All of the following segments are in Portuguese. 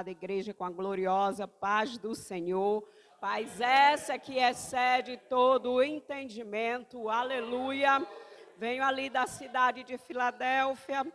amada igreja, com a gloriosa paz do Senhor. Paz essa que excede todo o entendimento. Aleluia. Venho ali da cidade de Filadélfia,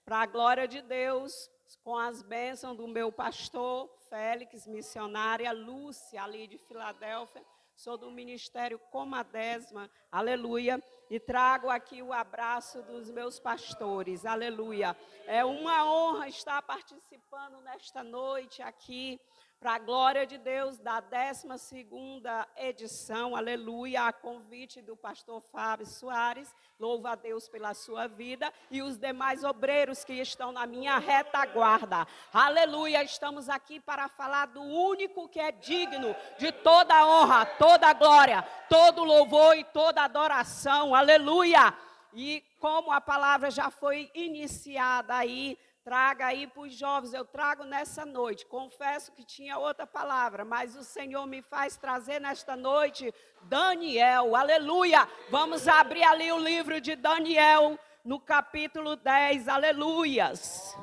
para a glória de Deus, com as bênçãos do meu pastor Félix, missionária Lúcia, ali de Filadélfia. Sou do Ministério Comadésima, aleluia, e trago aqui o abraço dos meus pastores, aleluia. É uma honra estar participando nesta noite aqui, para a glória de Deus, da 12ª edição, aleluia, a convite do pastor Fábio Soares. Louvo a Deus pela sua vida e os demais obreiros que estão na minha retaguarda. Aleluia, estamos aqui para falar do único que é digno de toda honra, toda glória, todo louvor e toda adoração. Aleluia. E como a palavra já foi iniciada aí, traga aí para os jovens, eu trago nessa noite. Confesso que tinha outra palavra, mas o Senhor me faz trazer nesta noite Daniel, aleluia. Vamos abrir ali o livro de Daniel, no capítulo 10, aleluias.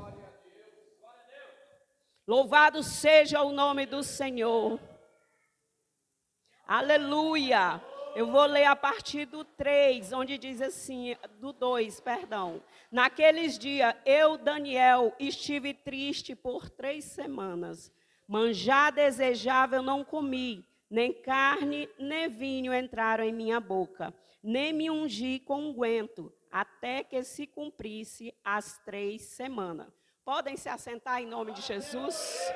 Louvado seja o nome do Senhor, aleluia. Eu vou ler a partir do 3, onde diz assim, do 2, perdão. Naqueles dias, eu, Daniel, estive triste por 3 semanas. Manjar desejável não comi, nem carne, nem vinho entraram em minha boca, nem me ungi com unguento, até que se cumprisse as 3 semanas. Podem se assentar em nome de Jesus?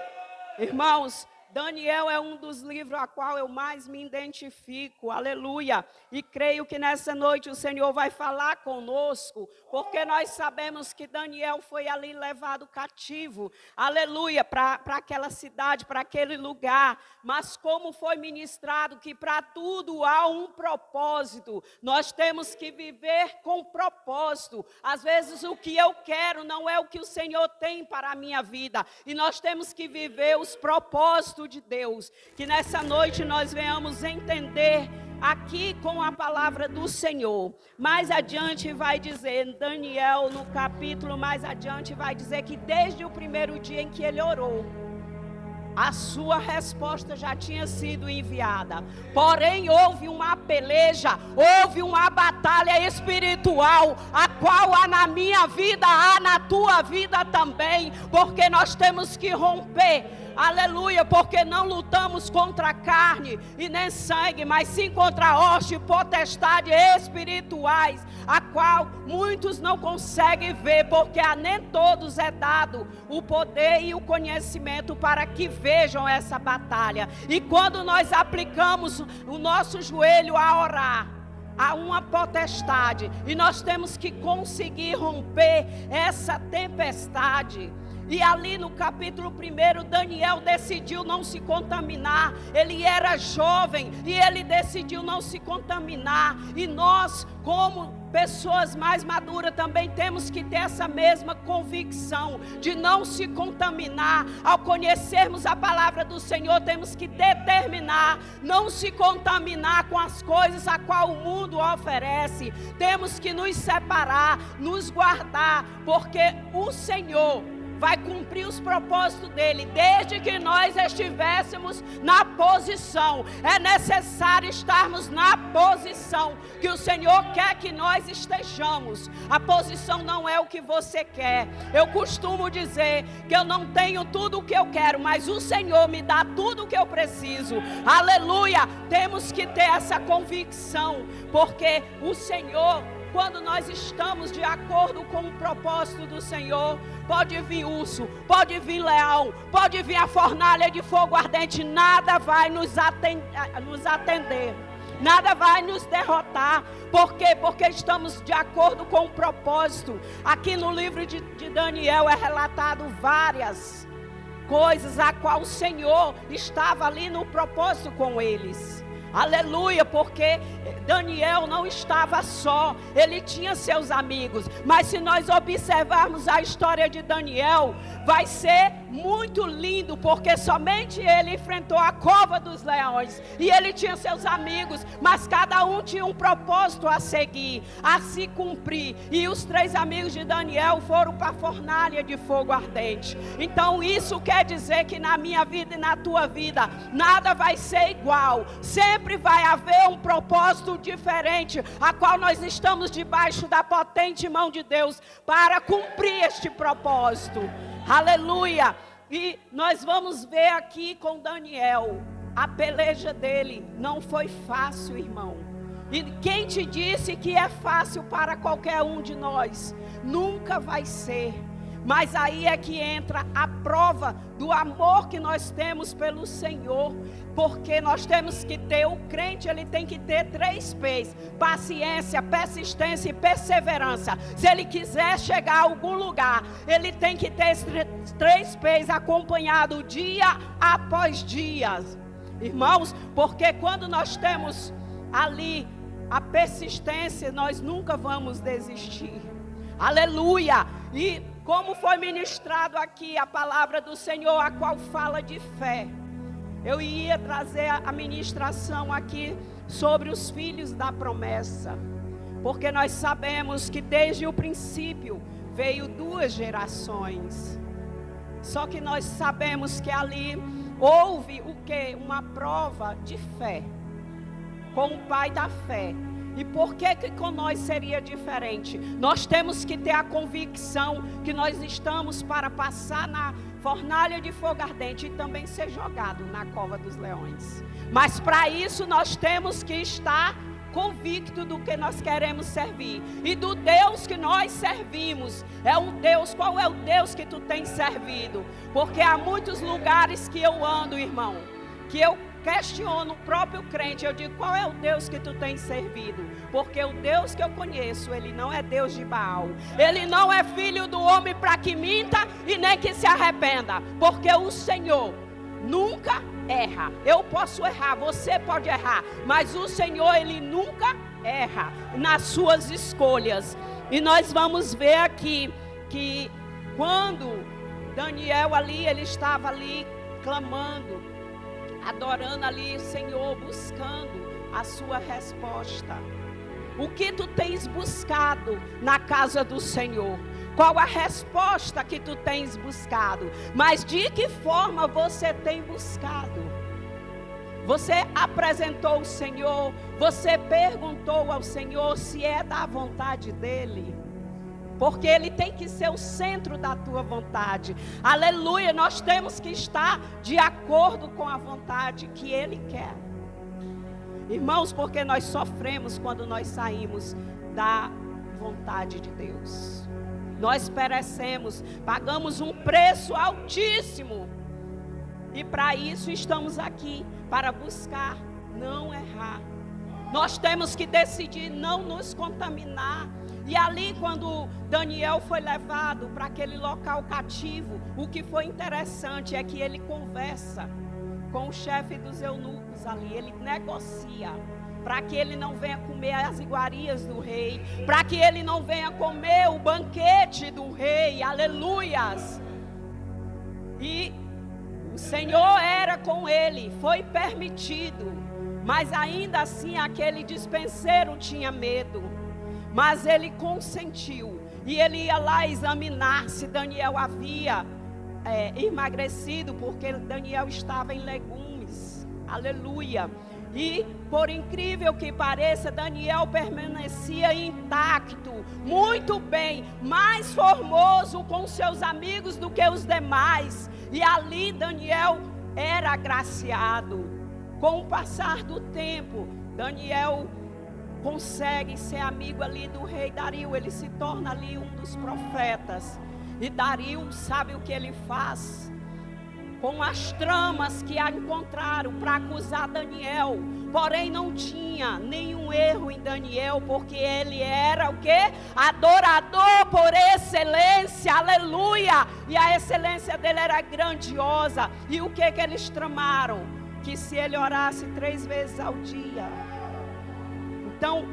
Irmãos, Daniel é um dos livros a qual eu mais me identifico, aleluia, e creio que nessa noite o Senhor vai falar conosco, porque nós sabemos que Daniel foi ali levado cativo, aleluia, para aquela cidade, para aquele lugar, mas como foi ministrado que para tudo há um propósito, nós temos que viver com propósito. Às vezes o que eu quero não é o que o Senhor tem para a minha vida, e nós temos que viver os propósitos de Deus, que nessa noite nós venhamos entender aqui com a palavra do Senhor. Mais adiante vai dizer, Daniel no capítulo mais adiante vai dizer que desde o primeiro dia em que ele orou, a sua resposta já tinha sido enviada. Porém, houve uma peleja, houve uma batalha espiritual, a qual há na minha vida, há na tua vida também, porque nós temos que romper. Aleluia, porque não lutamos contra carne e nem sangue, mas sim contra hostes e potestades espirituais, a qual muitos não conseguem ver, porque a nem todos é dado o poder e o conhecimento para que vejam essa batalha. E quando nós aplicamos o nosso joelho a orar, há uma potestade, e nós temos que conseguir romper essa tempestade. E ali no capítulo 1, Daniel decidiu não se contaminar. Ele era jovem e ele decidiu não se contaminar. E nós, como pessoas mais maduras, também temos que ter essa mesma convicção de não se contaminar. Ao conhecermos a palavra do Senhor, temos que determinar não se contaminar com as coisas a qual o mundo oferece. Temos que nos separar, nos guardar, porque o Senhor vai cumprir os propósitos dele, desde que nós estivéssemos na posição. É necessário estarmos na posição que o Senhor quer que nós estejamos. A posição não é o que você quer. Eu costumo dizer que eu não tenho tudo o que eu quero, mas o Senhor me dá tudo o que eu preciso. Aleluia! Temos que ter essa convicção, porque o Senhor, quando nós estamos de acordo com o propósito do Senhor, pode vir urso, pode vir leão, pode vir a fornalha de fogo ardente, nada vai nos atender, nada vai nos derrotar. Por quê? Porque estamos de acordo com o propósito. Aqui no livro de Daniel é relatado várias coisas a qual o Senhor estava ali no propósito com eles. Aleluia, porque Daniel não estava só, ele tinha seus amigos. Mas se nós observarmos a história de Daniel, vai ser muito lindo, porque somente ele enfrentou a cova dos leões, e ele tinha seus amigos, mas cada um tinha um propósito a seguir, a se cumprir, e os 3 amigos de Daniel foram para a fornalha de fogo ardente. Então isso quer dizer que na minha vida e na tua vida, nada vai ser igual, sempre vai haver um propósito diferente, a qual nós estamos debaixo da potente mão de Deus, para cumprir este propósito. Aleluia! E nós vamos ver aqui com Daniel, a peleja dele não foi fácil, irmão. E quem te disse que é fácil para qualquer um de nós? Nunca vai ser. Mas aí é que entra a prova do amor que nós temos pelo Senhor. Porque nós temos que ter, o crente ele tem que ter 3 P's: paciência, persistência e perseverança. Se ele quiser chegar a algum lugar, ele tem que ter esses 3 P's acompanhado dia após dia. Irmãos, porque quando nós temos ali a persistência, nós nunca vamos desistir. Aleluia! E como foi ministrado aqui a palavra do Senhor, a qual fala de fé, eu ia trazer a ministração aqui sobre os filhos da promessa, porque nós sabemos que desde o princípio veio 2 gerações, só que nós sabemos que ali houve o quê? Uma prova de fé, com o pai da fé. E por que com nós seria diferente? Nós temos que ter a convicção que nós estamos para passar na fornalha de fogo ardente e também ser jogado na cova dos leões. Mas para isso nós temos que estar convicto do que nós queremos servir e do Deus que nós servimos. É um Deus, qual é o Deus que tu tens servido? Porque há muitos lugares que eu ando, irmão, que eu questiono o próprio crente. Eu digo: qual é o Deus que tu tens servido? Porque o Deus que eu conheço, ele não é Deus de Baal, ele não é filho do homem para que minta e nem que se arrependa, porque o Senhor nunca erra. Eu posso errar, você pode errar, mas o Senhor, ele nunca erra nas suas escolhas. E nós vamos ver aqui que quando Daniel ali, ele estava ali clamando, adorando ali o Senhor, buscando a sua resposta. O que tu tens buscado na casa do Senhor? Qual a resposta que tu tens buscado? Mas de que forma você tem buscado? Você apresentou o Senhor? Você perguntou ao Senhor se é da vontade dEle? Porque Ele tem que ser o centro da tua vontade. Aleluia, nós temos que estar de acordo com a vontade que Ele quer. Irmãos, porque nós sofremos quando nós saímos da vontade de Deus. Nós perecemos, pagamos um preço altíssimo. E para isso estamos aqui, para buscar não errar. Nós temos que decidir não nos contaminar. E ali, quando Daniel foi levado para aquele local cativo, o que foi interessante é que ele conversa com o chefe dos eunucos ali. Ele negocia para que ele não venha comer as iguarias do rei, para que ele não venha comer o banquete do rei. Aleluias! E o Senhor era com ele, foi permitido, mas ainda assim aquele dispenseiro tinha medo. Mas ele consentiu, e ele ia lá examinar se Daniel havia emagrecido, porque Daniel estava em legumes. Aleluia! E por incrível que pareça, Daniel permanecia intacto, muito bem, mais formoso com seus amigos do que os demais. E ali Daniel era agraciado. Com o passar do tempo, Daniel consegue ser amigo ali do rei Dario. Ele se torna ali um dos profetas. E Dario sabe o que ele faz? Com as tramas que encontraram para acusar Daniel. Porém não tinha nenhum erro em Daniel, porque ele era o quê? Adorador por excelência, aleluia! E a excelência dele era grandiosa. E o que eles tramaram? Que se ele orasse 3 vezes ao dia. Então,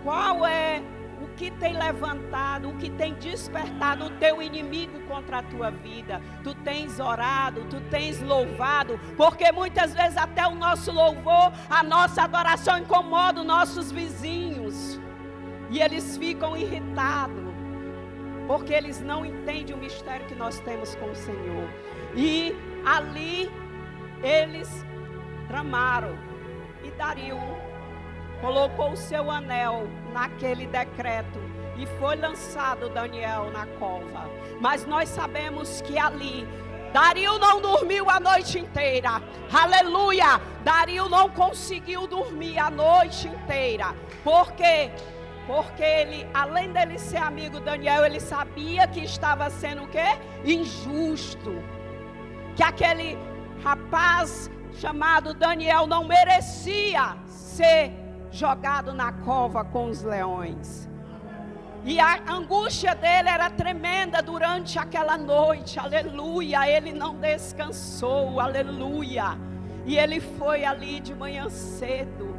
qual é o que tem levantado, o que tem despertado o teu inimigo contra a tua vida. Tu tens orado, tu tens louvado, porque muitas vezes até o nosso louvor, a nossa adoração incomoda os nossos vizinhos. E eles ficam irritados, porque eles não entendem o mistério que nós temos com o Senhor. E ali eles tramaram. E Dario colocou o seu anel naquele decreto e foi lançado Daniel na cova. Mas nós sabemos que ali Dario não dormiu a noite inteira. Aleluia! Dario não conseguiu dormir a noite inteira. Por quê? Porque ele, além dele ser amigo de Daniel, ele sabia que estava sendo o quê? Injusto. Que aquele rapaz chamado Daniel não merecia ser jogado na cova com os leões. E a angústia dele era tremenda durante aquela noite. Aleluia, ele não descansou. Aleluia. E ele foi ali de manhã cedo,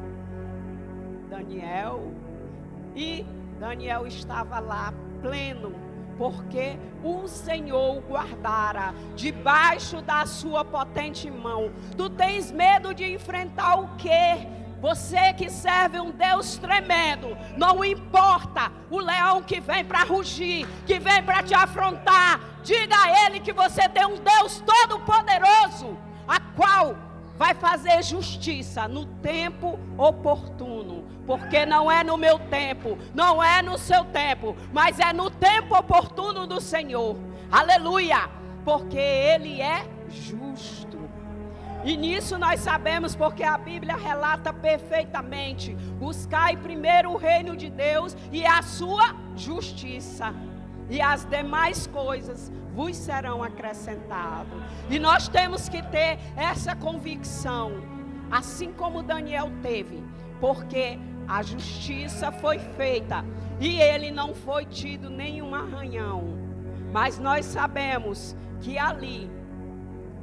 Daniel estava lá pleno, porque o Senhor o guardara debaixo da sua potente mão. Tu tens medo de enfrentar o quê? Você que serve um Deus tremendo, não importa o leão que vem para rugir, que vem para te afrontar, diga a ele que você tem um Deus todo poderoso, a qual vai fazer justiça no tempo oportuno, porque não é no meu tempo, não é no seu tempo, mas é no tempo oportuno do Senhor. Aleluia, porque Ele é justo. E nisso nós sabemos, porque a Bíblia relata perfeitamente: buscai primeiro o reino de Deus e a sua justiça, e as demais coisas vos serão acrescentadas. E nós temos que ter essa convicção, assim como Daniel teve, porque a justiça foi feita e ele não foi tido nenhum arranhão. Mas nós sabemos que ali,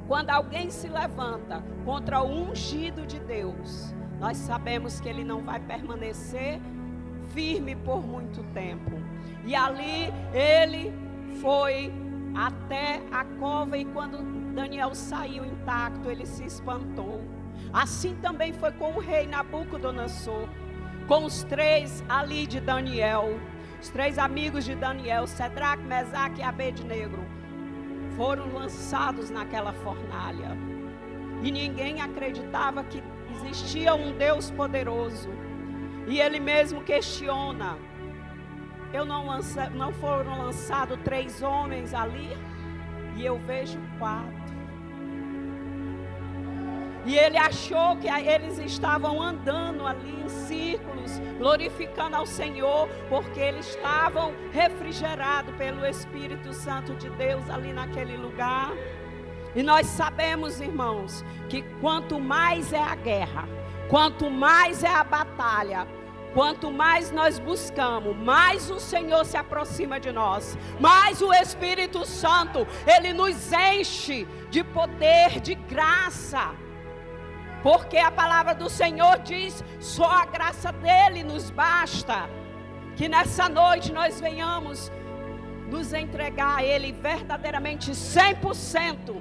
quando alguém se levanta contra o ungido de Deus, nós sabemos que ele não vai permanecer firme por muito tempo. E ali ele foi até a cova, e quando Daniel saiu intacto, ele se espantou. Assim também foi com o rei Nabucodonosor, com os três ali de Daniel, os três amigos de Daniel, Sadraque, Mesaque e Abednego, foram lançados naquela fornalha. E ninguém acreditava que existia um Deus poderoso. E ele mesmo questiona: não foram lançados 3 homens ali? E eu vejo 4. E ele achou que eles estavam andando ali em círculos, glorificando ao Senhor, porque eles estavam refrigerados pelo Espírito Santo de Deus ali naquele lugar. E nós sabemos, irmãos, que quanto mais é a guerra, quanto mais é a batalha, quanto mais nós buscamos, mais o Senhor se aproxima de nós, mais o Espírito Santo, Ele nos enche de poder, de graça. Porque a palavra do Senhor diz: só a graça dEle nos basta. Que nessa noite nós venhamos nos entregar a Ele verdadeiramente 100%.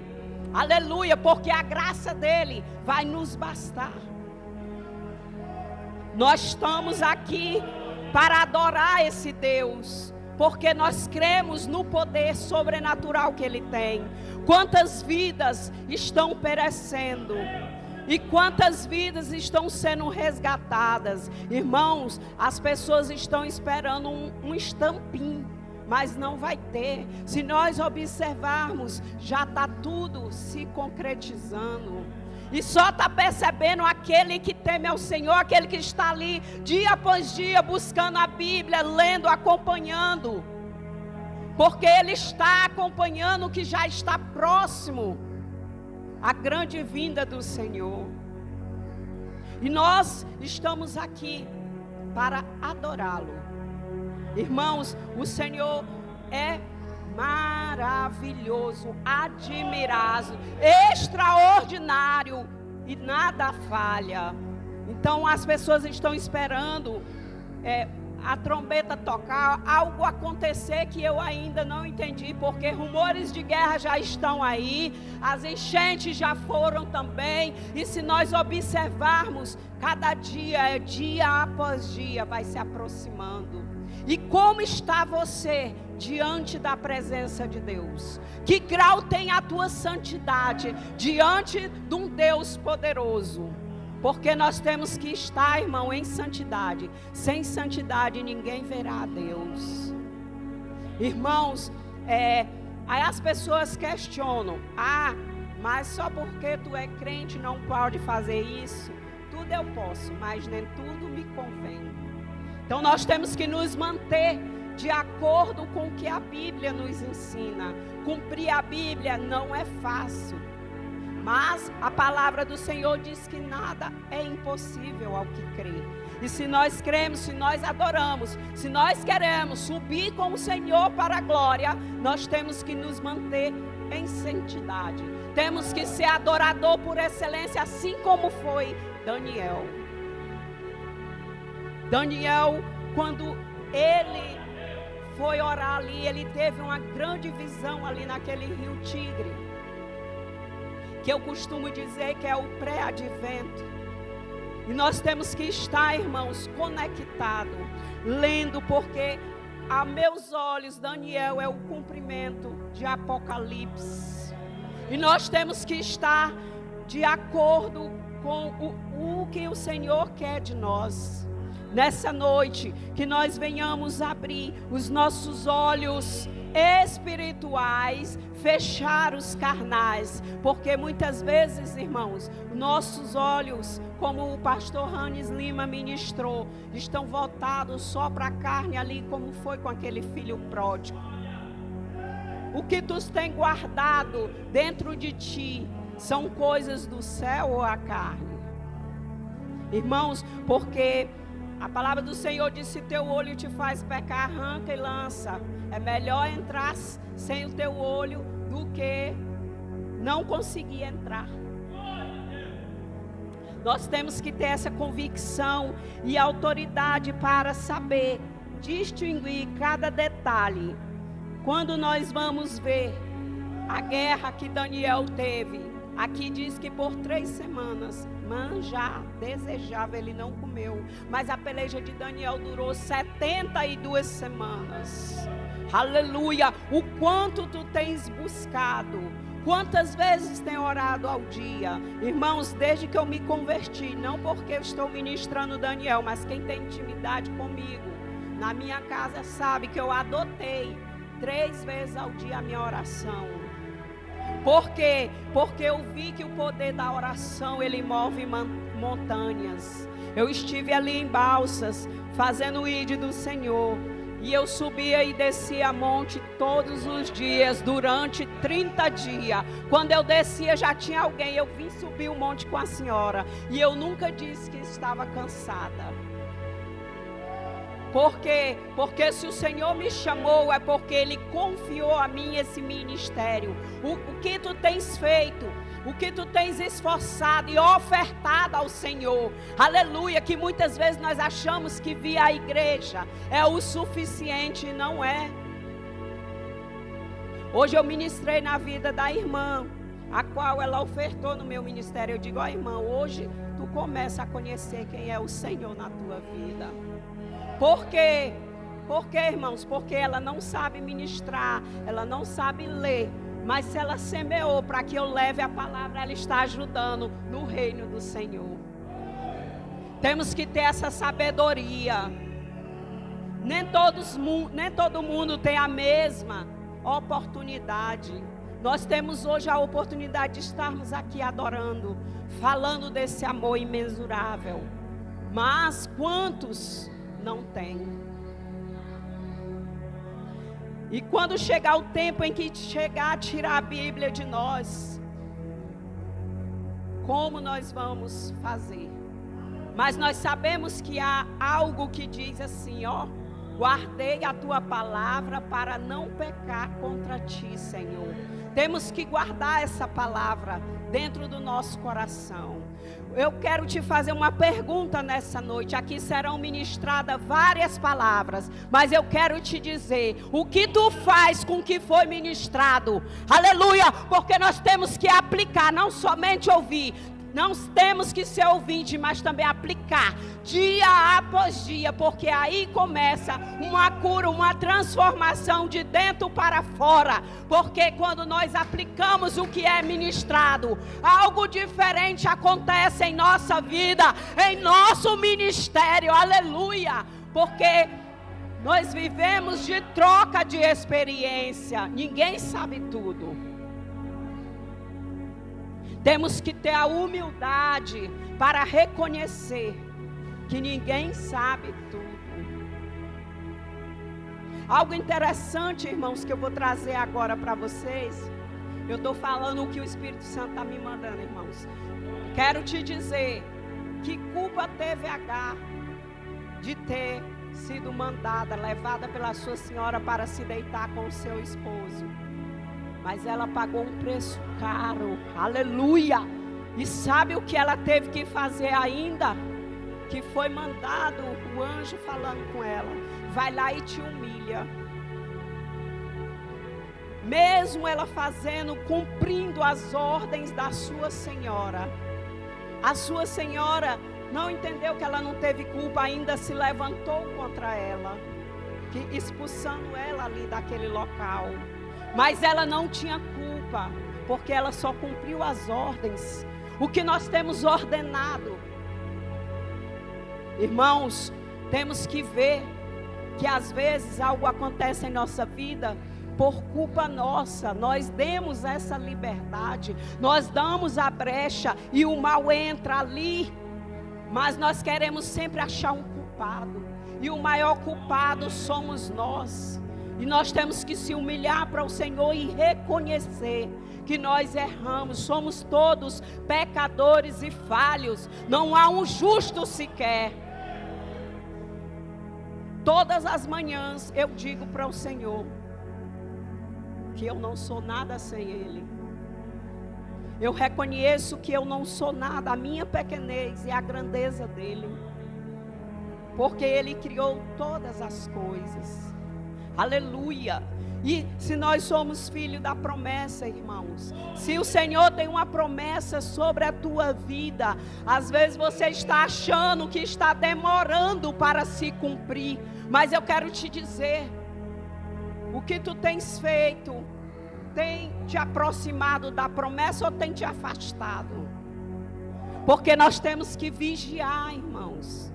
Aleluia, porque a graça dEle vai nos bastar. Nós estamos aqui para adorar esse Deus, porque nós cremos no poder sobrenatural que Ele tem. Quantas vidas estão perecendo e quantas vidas estão sendo resgatadas. Irmãos, as pessoas estão esperando um estampim, mas não vai ter. Se nós observarmos, já está tudo se concretizando. E só está percebendo aquele que teme ao Senhor, aquele que está ali dia após dia buscando a Bíblia, lendo, acompanhando. Porque ele está acompanhando o que já está próximo, a grande vinda do Senhor. E nós estamos aqui para adorá-lo. Irmãos, o Senhor é maravilhoso, admirável, extraordinário e nada falha. Então as pessoas estão esperando a trombeta tocar, algo acontecer que eu ainda não entendi, porque rumores de guerra já estão aí, as enchentes já foram também, e se nós observarmos, cada dia, dia após dia, vai se aproximando. E como está você diante da presença de Deus? Que grau tem a tua santidade diante de um Deus poderoso? Porque nós temos que estar, irmão, em santidade. Sem santidade ninguém verá a Deus. Irmãos, aí as pessoas questionam: mas só porque tu é crente não pode fazer isso? Tudo eu posso, mas nem tudo me convém. Então nós temos que nos manter de acordo com o que a Bíblia nos ensina. Cumprir a Bíblia não é fácil. Mas a palavra do Senhor diz que nada é impossível ao que crê. E se nós cremos, se nós adoramos, se nós queremos subir com o Senhor para a glória, nós temos que nos manter em santidade. Temos que ser adorador por excelência, assim como foi Daniel. Daniel, quando ele foi orar ali, ele teve uma grande visão ali naquele rio Tigre, que eu costumo dizer que é o pré-advento. E nós temos que estar, irmãos, conectados, lendo, porque a meus olhos, Daniel é o cumprimento de Apocalipse. E nós temos que estar de acordo com o que o Senhor quer de nós. Nessa noite, que nós venhamos abrir os nossos olhos espirituais, fechar os carnais, porque muitas vezes, irmãos, nossos olhos, como o pastor Hannes Lima ministrou, estão voltados só para a carne ali, como foi com aquele filho pródigo. O que tu tem guardado dentro de ti são coisas do céu ou a carne? Irmãos, porque a palavra do Senhor diz: se teu olho te faz pecar, arranca e lança. É melhor entrar sem o teu olho do que não conseguir entrar. Nós temos que ter essa convicção e autoridade para saber distinguir cada detalhe. Quando nós vamos ver a guerra que Daniel teve, aqui diz que por 3 semanas manjar desejava, ele não comeu. Mas a peleja de Daniel durou 72 semanas. Aleluia! O quanto tu tens buscado, quantas vezes tem orado ao dia? Irmãos, desde que eu me converti, não porque eu estou ministrando Daniel, mas quem tem intimidade comigo, na minha casa sabe que eu adotei 3 vezes ao dia a minha oração. Por quê? Porque eu vi que o poder da oração, ele move montanhas. Eu estive ali em Balsas, fazendo o ID do Senhor. E eu subia e descia monte todos os dias, durante 30 dias. Quando eu descia já tinha alguém, eu vim subir o monte com a senhora. E eu nunca disse que estava cansada. Por quê? Porque se o Senhor me chamou, é porque Ele confiou a mim esse ministério. O que tu tens feito, o que tu tens esforçado e ofertado ao Senhor, aleluia, que muitas vezes nós achamos que vir à igreja é o suficiente, e não é. Hoje eu ministrei na vida da irmã, a qual ela ofertou no meu ministério. Eu digo: ó irmã, hoje tu começa a conhecer quem é o Senhor na tua vida. Por quê? Por quê, irmãos? Porque ela não sabe ministrar, ela não sabe ler. Mas se ela semeou para que eu leve a palavra, ela está ajudando no reino do Senhor. Temos que ter essa sabedoria. Nem todo mundo tem a mesma oportunidade. Nós temos hoje a oportunidade de estarmos aqui adorando, falando desse amor imensurável. Mas quantos não tem? E quando chegar o tempo em que chegar a tirar a Bíblia de nós, como nós vamos fazer? Mas nós sabemos que há algo que diz assim, ó: guardei a tua palavra para não pecar contra ti, Senhor. Temos que guardar essa palavra dentro do nosso coração. Eu quero te fazer uma pergunta nessa noite. Aqui serão ministradas várias palavras, mas eu quero te dizer: o que tu faz com o que foi ministrado? Aleluia! Porque nós temos que aplicar, não somente ouvir. Não temos que ser ouvinte, mas também aplicar dia após dia, porque aí começa uma cura, uma transformação de dentro para fora. Porque quando nós aplicamos o que é ministrado, algo diferente acontece em nossa vida, em nosso ministério. Aleluia! Porque nós vivemos de troca de experiência. Ninguém sabe tudo. Temos que ter a humildade para reconhecer que ninguém sabe tudo. Algo interessante, irmãos, que eu vou trazer agora para vocês. Eu estou falando o que o Espírito Santo está me mandando, irmãos. Quero te dizer que culpa teve Agar de ter sido mandada, levada pela sua senhora para se deitar com o seu esposo. Mas ela pagou um preço caro, aleluia. E sabe o que ela teve que fazer ainda? Que foi mandado o anjo falando com ela: vai lá e te humilha. Mesmo ela fazendo, cumprindo as ordens da sua senhora, a sua senhora não entendeu que ela não teve culpa, ainda se levantou contra ela, expulsando ela ali daquele local. Mas ela não tinha culpa, porque ela só cumpriu as ordens, o que nós temos ordenado. Irmãos, temos que ver que às vezes algo acontece em nossa vida por culpa nossa. Nós demos essa liberdade, nós damos a brecha e o mal entra ali. Mas nós queremos sempre achar um culpado, e o maior culpado somos nós. E nós temos que se humilhar para o Senhor e reconhecer que nós erramos. Somos todos pecadores e falhos. Não há um justo sequer. Todas as manhãs eu digo para o Senhor que eu não sou nada sem Ele. Eu reconheço que eu não sou nada, a minha pequenez e a grandeza dEle. Porque Ele criou todas as coisas. Aleluia! E se nós somos filhos da promessa, irmãos, se o Senhor tem uma promessa sobre a tua vida, às vezes você está achando que está demorando para se cumprir, mas eu quero te dizer, o que tu tens feito tem te aproximado da promessa ou tem te afastado? Porque nós temos que vigiar, irmãos.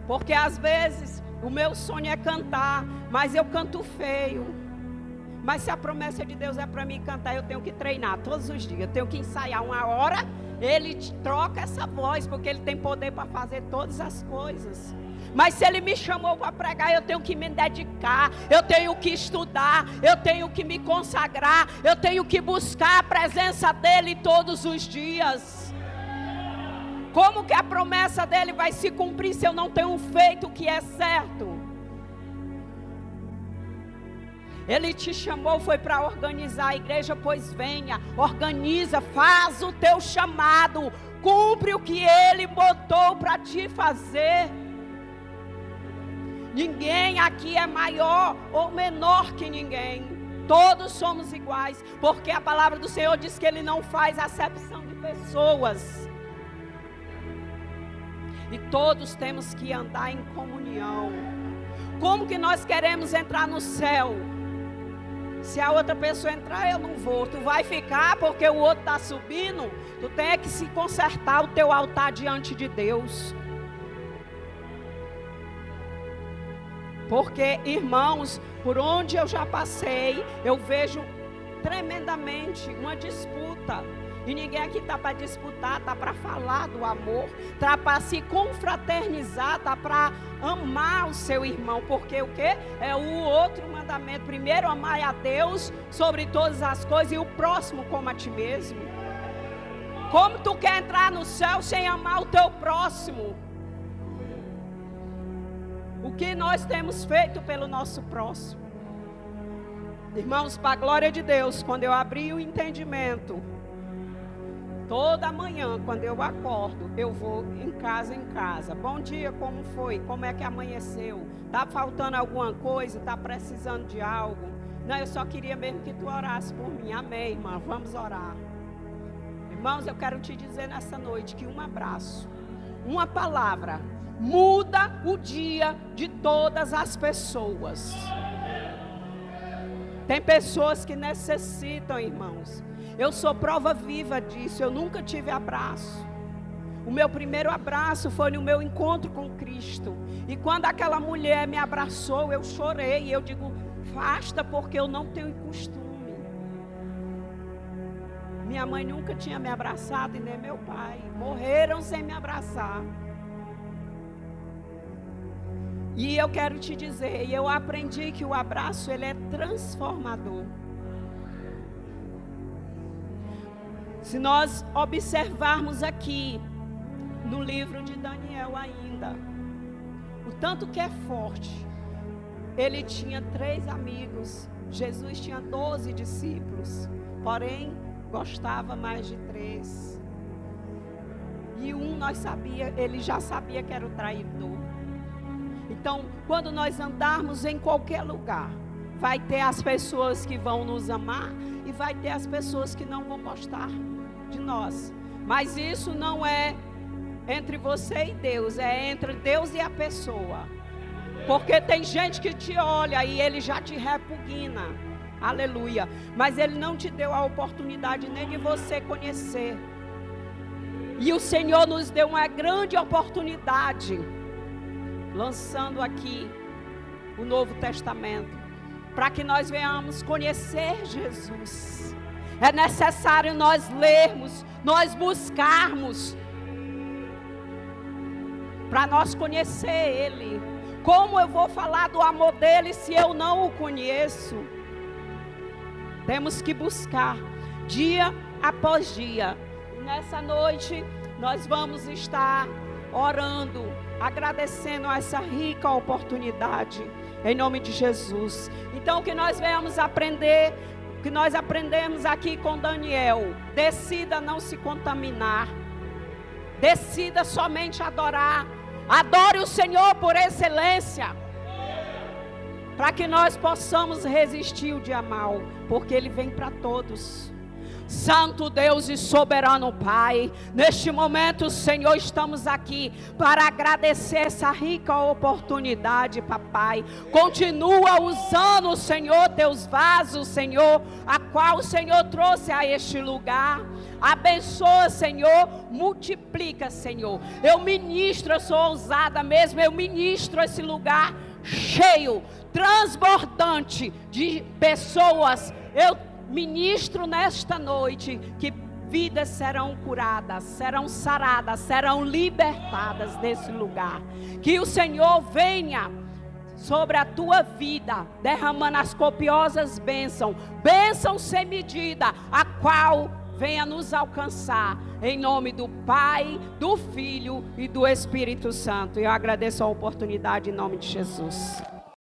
Porque às vezes o meu sonho é cantar, mas eu canto feio. Mas se a promessa de Deus é para mim cantar, eu tenho que treinar todos os dias. Eu tenho que ensaiar uma hora. Ele troca essa voz, porque Ele tem poder para fazer todas as coisas. Mas se Ele me chamou para pregar, eu tenho que me dedicar. Eu tenho que estudar. Eu tenho que me consagrar. Eu tenho que buscar a presença dEle todos os dias. Como que a promessa dEle vai se cumprir se eu não tenho feito o que é certo? Ele te chamou, foi para organizar a igreja, pois venha, organiza, faz o teu chamado, cumpre o que Ele botou para te fazer. Ninguém aqui é maior ou menor que ninguém, todos somos iguais, porque a palavra do Senhor diz que Ele não faz acepção de pessoas. E todos temos que andar em comunhão. Como que nós queremos entrar no céu? Se a outra pessoa entrar, eu não vou. Tu vai ficar porque o outro está subindo. Tu tem que se consertar o teu altar diante de Deus. Porque, irmãos, por onde eu já passei, eu vejo tremendamente uma disputa. E ninguém aqui está para disputar, está para falar do amor, está para se confraternizar, está para amar o seu irmão. Porque o quê? É o outro mandamento. Primeiro, amar a Deus sobre todas as coisas e o próximo como a ti mesmo. Como tu quer entrar no céu sem amar o teu próximo? O que nós temos feito pelo nosso próximo? Irmãos, para a glória de Deus, quando eu abri o entendimento, toda manhã, quando eu acordo, eu vou em casa. Bom dia, como foi? Como é que amanheceu? Está faltando alguma coisa? Está precisando de algo? Não, eu só queria mesmo que tu orasse por mim. Amém, irmã, vamos orar. Irmãos, eu quero te dizer nessa noite que um abraço, uma palavra, muda o dia de todas as pessoas. Tem pessoas que necessitam, irmãos. Eu sou prova viva disso. Eu nunca tive abraço. O meu primeiro abraço foi no meu encontro com Cristo. E quando aquela mulher me abraçou, eu chorei. E eu digo, afasta, porque eu não tenho costume. Minha mãe nunca tinha me abraçado e nem meu pai. Morreram sem me abraçar. E eu quero te dizer, e eu aprendi que o abraço, ele é transformador. Se nós observarmos aqui, no livro de Daniel ainda, o tanto que é forte, ele tinha 3 amigos, Jesus tinha 12 discípulos, porém, gostava mais de 3. E ele já sabia que era o traidor. Então, quando nós andarmos em qualquer lugar, vai ter as pessoas que vão nos amar e vai ter as pessoas que não vão gostar de nós. Mas isso não é entre você e Deus, é entre Deus e a pessoa. Porque tem gente que te olha e ele já te repugna. Aleluia. Mas ele não te deu a oportunidade nem de você conhecer. E o Senhor nos deu uma grande oportunidade, lançando aqui o Novo Testamento, para que nós venhamos conhecer Jesus. É necessário nós lermos, nós buscarmos, para nós conhecer Ele. Como eu vou falar do amor dele se eu não o conheço? Temos que buscar dia após dia. Nessa noite nós vamos estar orando, agradecendo essa rica oportunidade, em nome de Jesus. Então que nós venhamos aprender, que nós aprendemos aqui com Daniel. Decida não se contaminar, decida somente adorar. Adore o Senhor por excelência, para que nós possamos resistir o dia mal, porque Ele vem para todos. Santo Deus e soberano Pai, neste momento, Senhor, estamos aqui para agradecer essa rica oportunidade, papai. Continua usando, Senhor, teus vasos, Senhor, a qual o Senhor trouxe a este lugar. Abençoa, Senhor, multiplica, Senhor. Eu ministro, eu sou ousada mesmo, eu ministro esse lugar cheio, transbordante de pessoas. Eu ministro nesta noite que vidas serão curadas, serão saradas, serão libertadas desse lugar. Que o Senhor venha sobre a tua vida, derramando as copiosas bênçãos sem medida, a qual venha nos alcançar, em nome do Pai, do Filho e do Espírito Santo. Eu agradeço a oportunidade em nome de Jesus.